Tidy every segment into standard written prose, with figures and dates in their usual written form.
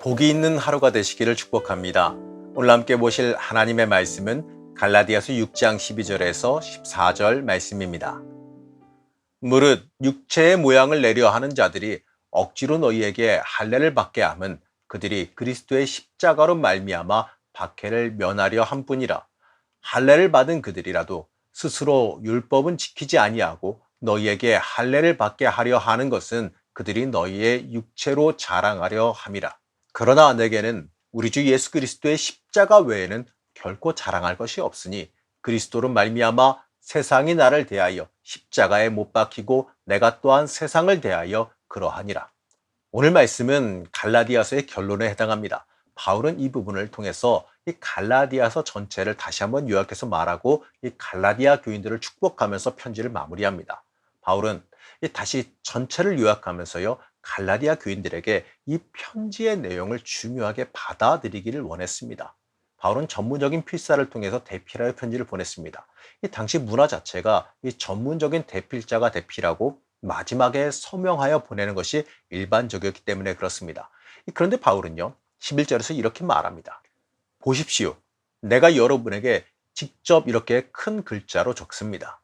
복이 있는 하루가 되시기를 축복합니다. 오늘 함께 보실 하나님의 말씀은 갈라디아서 6장 12절에서 14절 말씀입니다. 무릇 육체의 모양을 내려 하는 자들이 억지로 너희에게 할례를 받게 함은 그들이 그리스도의 십자가로 말미암아 박해를 면하려 함뿐이라. 할례를 받은 그들이라도 스스로 율법은 지키지 아니하고 너희에게 할례를 받게 하려 하는 것은 그들이 너희의 육체로 자랑하려 함이라. 그러나 내게는 우리 주 예수 그리스도의 십자가 외에는 결코 자랑할 것이 없으니 그리스도로 말미암아 세상이 나를 대하여 십자가에 못 박히고 내가 또한 세상을 대하여 그러하니라. 오늘 말씀은 갈라디아서의 결론에 해당합니다. 바울은 이 부분을 통해서 이 갈라디아서 전체를 다시 한번 요약해서 말하고 이 갈라디아 교인들을 축복하면서 편지를 마무리합니다. 바울은 다시 전체를 요약하면서요, 갈라디아 교인들에게 이 편지의 내용을 중요하게 받아들이기를 원했습니다. 바울은 전문적인 필사를 통해서 대필하여 편지를 보냈습니다. 이 당시 문화 자체가 이 전문적인 대필자가 대필하고 마지막에 서명하여 보내는 것이 일반적이었기 때문에 그렇습니다. 그런데 바울은요, 11절에서 이렇게 말합니다. 보십시오. 내가 여러분에게 직접 이렇게 큰 글자로 적습니다.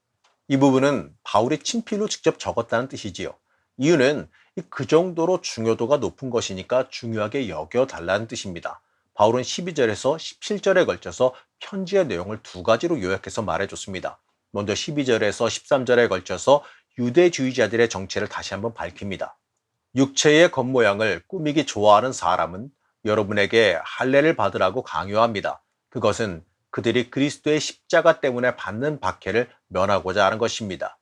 이 부분은 바울이 친필로 직접 적었다는 뜻이지요. 이유는 그 정도로 중요도가 높은 것이니까 중요하게 여겨달라는 뜻입니다. 바울은 12절에서 17절에 걸쳐서 편지의 내용을 두 가지로 요약해서 말해줬습니다. 먼저 12절에서 13절에 걸쳐서 유대주의자들의 정체를 다시 한번 밝힙니다. 육체의 겉모양을 꾸미기 좋아하는 사람은 여러분에게 할례를 받으라고 강요합니다. 그것은 그들이 그리스도의 십자가 때문에 받는 박해를 면하고자 하는 것입니다.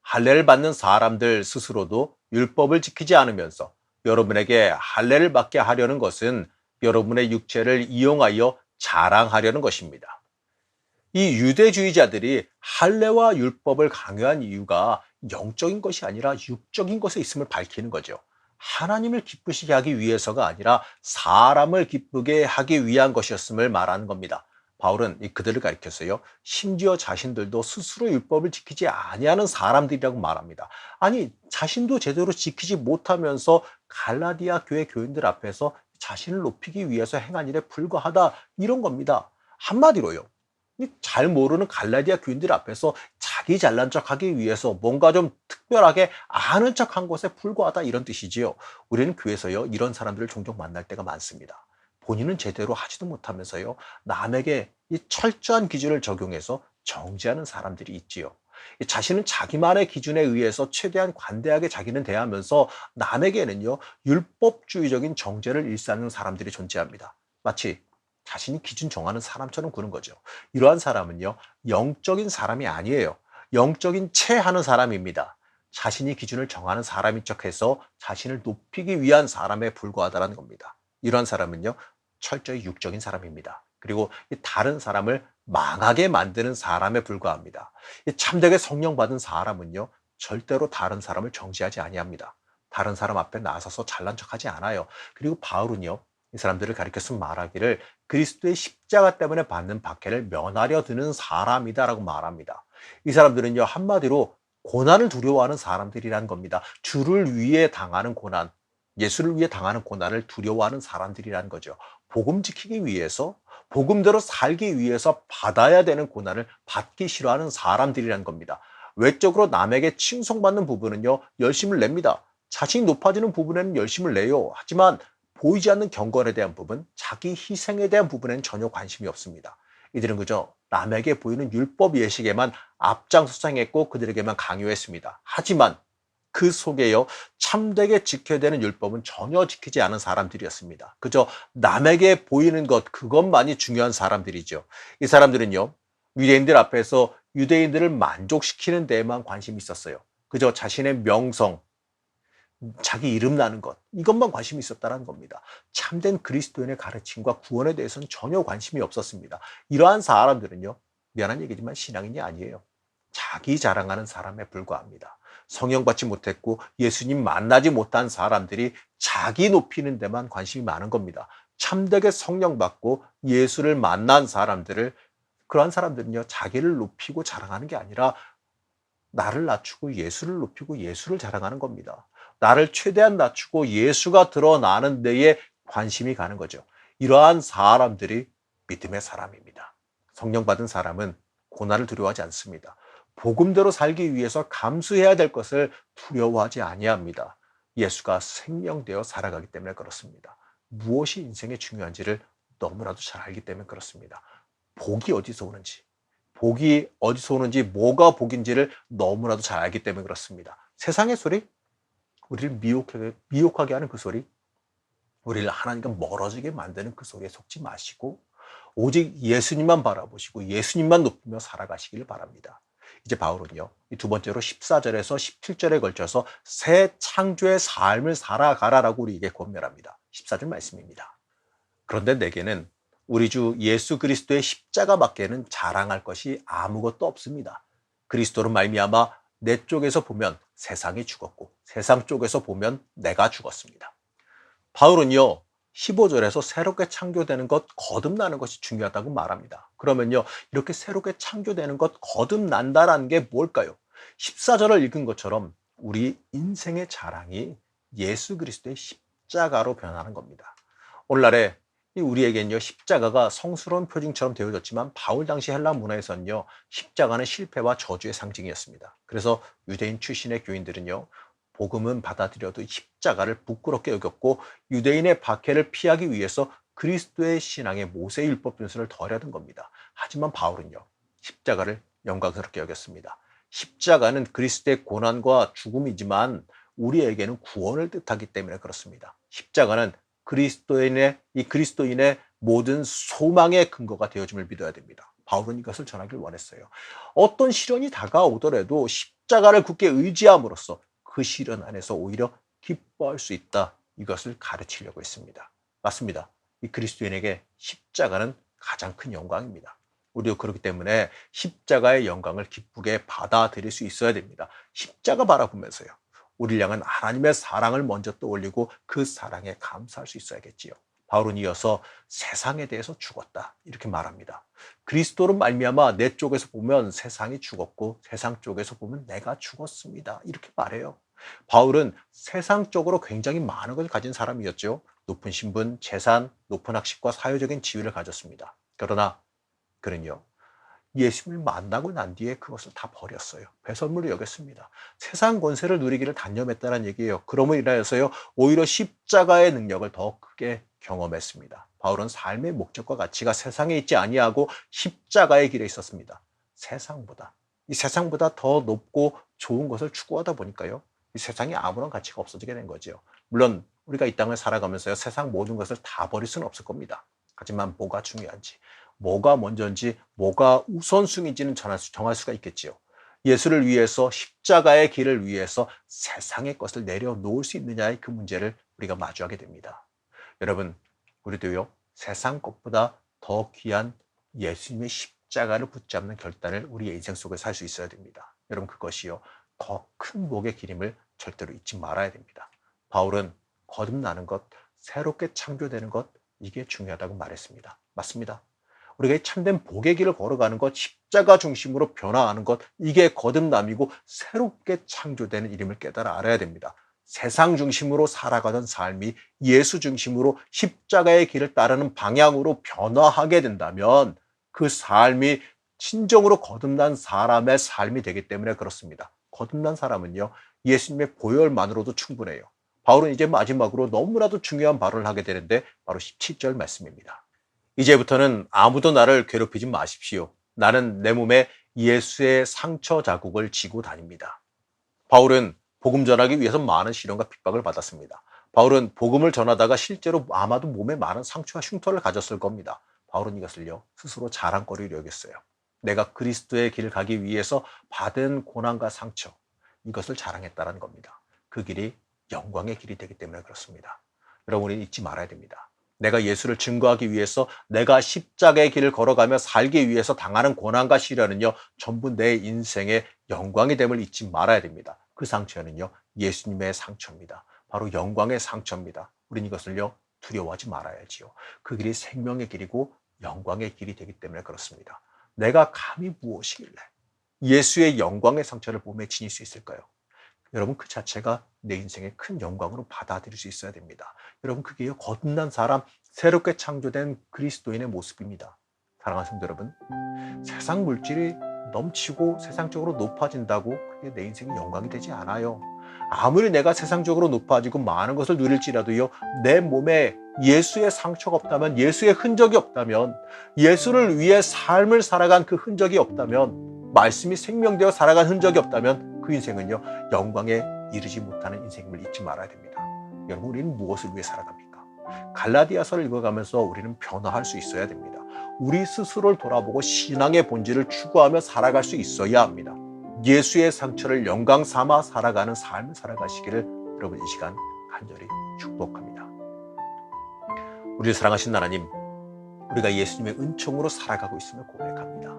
할례를 받는 사람들 스스로도 율법을 지키지 않으면서 여러분에게 할례를 받게 하려는 것은 여러분의 육체를 이용하여 자랑하려는 것입니다. 이 유대주의자들이 할례와 율법을 강요한 이유가 영적인 것이 아니라 육적인 것에 있음을 밝히는 거죠. 하나님을 기쁘시게 하기 위해서가 아니라 사람을 기쁘게 하기 위한 것이었음을 말하는 겁니다. 바울은 그들을 가리켰어요. 심지어 자신들도 스스로 율법을 지키지 아니하는 사람들이라고 말합니다. 아니, 자신도 제대로 지키지 못하면서 갈라디아 교회 교인들 앞에서 자신을 높이기 위해서 행한 일에 불과하다, 이런 겁니다. 한마디로요, 잘 모르는 갈라디아 교인들 앞에서 자기 잘난 척하기 위해서 뭔가 좀 특별하게 아는 척한 것에 불과하다, 이런 뜻이지요. 우리는 교회에서요, 이런 사람들을 종종 만날 때가 많습니다. 본인은 제대로 하지도 못하면서요, 남에게 이 철저한 기준을 적용해서 정죄하는 사람들이 있지요. 자신은 자기만의 기준에 의해서 최대한 관대하게 자기는 대하면서 남에게는요, 율법주의적인 정죄를 일삼는 사람들이 존재합니다. 마치 자신이 기준 정하는 사람처럼 구는 거죠. 이러한 사람은요, 영적인 사람이 아니에요. 영적인 채 하는 사람입니다. 자신이 기준을 정하는 사람인 척해서 자신을 높이기 위한 사람에 불과하다는 겁니다. 이러한 사람은요, 철저히 육적인 사람입니다. 그리고 다른 사람을 망하게 만드는 사람에 불과합니다. 참되게 성령 받은 사람은요, 절대로 다른 사람을 정죄하지 아니합니다. 다른 사람 앞에 나서서 잘난 척하지 않아요. 그리고 바울은요, 이 사람들을 가리켜서 말하기를 그리스도의 십자가 때문에 받는 박해를 면하려 드는 사람이다라고 말합니다. 이 사람들은요, 한마디로 고난을 두려워하는 사람들이란 겁니다. 주를 위해 당하는 고난, 예수를 위해 당하는 고난을 두려워하는 사람들이란 거죠. 복음 지키기 위해서, 복음대로 살기 위해서 받아야 되는 고난을 받기 싫어하는 사람들이란 겁니다. 외적으로 남에게 칭송받는 부분은요, 열심을 냅니다. 자신이 높아지는 부분에는 열심을 내요. 하지만 보이지 않는 경건에 대한 부분, 자기 희생에 대한 부분에는 전혀 관심이 없습니다. 이들은 그저 남에게 보이는 율법 예식에만 앞장서서 행했고 그들에게만 강요했습니다. 하지만 그 속에요, 참되게 지켜야 되는 율법은 전혀 지키지 않은 사람들이었습니다. 그저 남에게 보이는 것, 그것만이 중요한 사람들이죠. 이 사람들은요, 유대인들 앞에서 유대인들을 만족시키는 데에만 관심이 있었어요. 그저 자신의 명성, 자기 이름 나는 것, 이것만 관심이 있었다는 겁니다. 참된 그리스도인의 가르침과 구원에 대해서는 전혀 관심이 없었습니다. 이러한 사람들은요, 미안한 얘기지만 신앙인이 아니에요. 자기 자랑하는 사람에 불과합니다. 성령 받지 못했고 예수님 만나지 못한 사람들이 자기 높이는 데만 관심이 많은 겁니다. 참되게 성령 받고 예수를 만난 사람들을, 그러한 사람들은요, 자기를 높이고 자랑하는 게 아니라 나를 낮추고 예수를 높이고 예수를 자랑하는 겁니다. 나를 최대한 낮추고 예수가 드러나는 데에 관심이 가는 거죠. 이러한 사람들이 믿음의 사람입니다. 성령 받은 사람은 고난을 두려워하지 않습니다. 복음대로 살기 위해서 감수해야 될 것을 두려워하지 아니합니다. 예수가 생명되어 살아가기 때문에 그렇습니다. 무엇이 인생에 중요한지를 너무나도 잘 알기 때문에 그렇습니다. 복이 어디서 오는지, 복이 어디서 오는지, 뭐가 복인지를 너무나도 잘 알기 때문에 그렇습니다. 세상의 소리, 우리를 미혹하게 하는 그 소리, 우리를 하나님과 멀어지게 만드는 그 소리에 속지 마시고 오직 예수님만 바라보시고 예수님만 높이며 살아가시기를 바랍니다. 이제 바울은요, 이 두 번째로 14절에서 17절에 걸쳐서 새 창조의 삶을 살아가라라고 우리에게 권면합니다. 14절 말씀입니다. 그런데 내게는 우리 주 예수 그리스도의 십자가밖에는 자랑할 것이 아무것도 없습니다. 그리스도로 말미암아 내 쪽에서 보면 세상이 죽었고 세상 쪽에서 보면 내가 죽었습니다. 바울은요, 15절에서 새롭게 창조되는 것, 거듭나는 것이 중요하다고 말합니다. 그러면요, 이렇게 새롭게 창조되는 것, 거듭난다라는 게 뭘까요? 14절을 읽은 것처럼 우리 인생의 자랑이 예수 그리스도의 십자가로 변하는 겁니다. 오늘날에 우리에겐요, 십자가가 성스러운 표징처럼 되어졌지만 바울 당시 헬라 문화에서는요, 십자가는 실패와 저주의 상징이었습니다. 그래서 유대인 출신의 교인들은요, 복음은 받아들여도 십자가를 부끄럽게 여겼고 유대인의 박해를 피하기 위해서 그리스도의 신앙에 모세의 율법 준수를 덜하던 겁니다. 하지만 바울은요, 십자가를 영광스럽게 여겼습니다. 십자가는 그리스도의 고난과 죽음이지만 우리에게는 구원을 뜻하기 때문에 그렇습니다. 십자가는 그리스도인의 모든 소망의 근거가 되어줌을 믿어야 됩니다. 바울은 이것을 전하길 원했어요. 어떤 시련이 다가오더라도 십자가를 굳게 의지함으로써 그 시련 안에서 오히려 기뻐할 수 있다. 이것을 가르치려고 했습니다. 맞습니다. 이 그리스도인에게 십자가는 가장 큰 영광입니다. 우리도 그렇기 때문에 십자가의 영광을 기쁘게 받아들일 수 있어야 됩니다. 십자가 바라보면서요, 우리를 향한 하나님의 사랑을 먼저 떠올리고 그 사랑에 감사할 수 있어야겠지요. 바울은 이어서 세상에 대해서 죽었다 이렇게 말합니다. 그리스도로 말미암아 내 쪽에서 보면 세상이 죽었고 세상 쪽에서 보면 내가 죽었습니다. 이렇게 말해요. 바울은 세상적으로 굉장히 많은 것을 가진 사람이었죠. 높은 신분, 재산, 높은 학식과 사회적인 지위를 가졌습니다. 그러나 그는요, 예수님을 만나고 난 뒤에 그것을 다 버렸어요. 배설물로 여겼습니다. 세상 권세를 누리기를 단념했다는 얘기예요. 그러므로 인하여서요, 오히려 십자가의 능력을 더 크게 경험했습니다. 바울은 삶의 목적과 가치가 세상에 있지 아니하고 십자가의 길에 있었습니다. 이 세상보다 더 높고 좋은 것을 추구하다 보니까요, 이 세상에 아무런 가치가 없어지게 된 거죠. 물론 우리가 이 땅을 살아가면서요, 세상 모든 것을 다 버릴 수는 없을 겁니다. 하지만 뭐가 중요한지, 뭐가 먼저인지, 뭐가 우선순위인지는 정할 수가 있겠지요. 예수를 위해서, 십자가의 길을 위해서 세상의 것을 내려놓을 수 있느냐의 그 문제를 우리가 마주하게 됩니다. 여러분, 우리도요, 세상 것보다 더 귀한 예수님의 십자가를 붙잡는 결단을 우리의 인생 속에 살 수 있어야 됩니다. 여러분, 그것이요, 더 큰 복의 길임을 절대로 잊지 말아야 됩니다. 바울은 거듭나는 것, 새롭게 창조되는 것, 이게 중요하다고 말했습니다. 맞습니다. 우리가 참된 복의 길을 걸어가는 것, 십자가 중심으로 변화하는 것, 이게 거듭남이고 새롭게 창조되는 일임을 깨달아 알아야 됩니다. 세상 중심으로 살아가던 삶이 예수 중심으로 십자가의 길을 따르는 방향으로 변화하게 된다면 그 삶이 진정으로 거듭난 사람의 삶이 되기 때문에 그렇습니다. 거듭난 사람은요, 예수님의 보혈만으로도 충분해요. 바울은 이제 마지막으로 너무나도 중요한 발언을 하게 되는데 바로 17절 말씀입니다. 이제부터는 아무도 나를 괴롭히지 마십시오. 나는 내 몸에 예수의 상처 자국을 지고 다닙니다. 바울은 복음 전하기 위해서 많은 시련과 핍박을 받았습니다. 바울은 복음을 전하다가 실제로 아마도 몸에 많은 상처와 흉터를 가졌을 겁니다. 바울은 이것을요, 스스로 자랑거리로 여겼어요. 내가 그리스도의 길을 가기 위해서 받은 고난과 상처, 이것을 자랑했다는 겁니다. 그 길이 영광의 길이 되기 때문에 그렇습니다. 여러분, 우리는 잊지 말아야 됩니다. 내가 예수를 증거하기 위해서, 내가 십자가의 길을 걸어가며 살기 위해서 당하는 고난과 시련은요, 전부 내 인생의 영광이 됨을 잊지 말아야 됩니다. 그 상처는요, 예수님의 상처입니다. 바로 영광의 상처입니다. 우리는 이것을요, 두려워하지 말아야지요. 그 길이 생명의 길이고 영광의 길이 되기 때문에 그렇습니다. 내가 감히 무엇이길래 예수의 영광의 상처를 몸에 지닐 수 있을까요? 여러분 그 자체가 내 인생의 큰 영광으로 받아들일 수 있어야 됩니다. 여러분 그게 거듭난 사람, 새롭게 창조된 그리스도인의 모습입니다. 사랑하는 성도 여러분, 세상 물질이 넘치고 세상적으로 높아진다고 그게 내 인생의 영광이 되지 않아요. 아무리 내가 세상적으로 높아지고 많은 것을 누릴지라도요, 내 몸에 예수의 상처가 없다면, 예수의 흔적이 없다면, 예수를 위해 삶을 살아간 그 흔적이 없다면, 말씀이 생명되어 살아간 흔적이 없다면 그 인생은요, 영광에 이르지 못하는 인생임을 잊지 말아야 됩니다. 여러분, 우리는 무엇을 위해 살아갑니까? 갈라디아서를 읽어가면서 우리는 변화할 수 있어야 됩니다. 우리 스스로를 돌아보고 신앙의 본질을 추구하며 살아갈 수 있어야 합니다. 예수의 상처를 영광 삼아 살아가는 삶을 살아가시기를 여러분 이 시간 간절히 축복합니다. 우리를 사랑하신 하나님, 우리가 예수님의 은총으로 살아가고 있음을 고백합니다.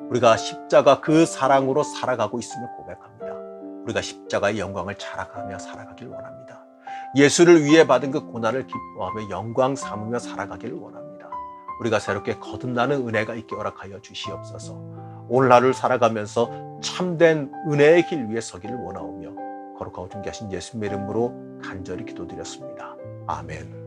우리가 십자가 그 사랑으로 살아가고 있음을 고백합니다. 우리가 십자가의 영광을 자랑하며 살아가길 원합니다. 예수를 위해 받은 그 고난을 기뻐하며 영광 삼으며 살아가기를 원합니다. 우리가 새롭게 거듭나는 은혜가 있게 허락하여 주시옵소서. 오늘 하루를 살아가면서 참된 은혜의 길 위에 서기를 원하오며 거룩하고 존귀하신 예수님의 이름으로 간절히 기도드렸습니다. 아멘.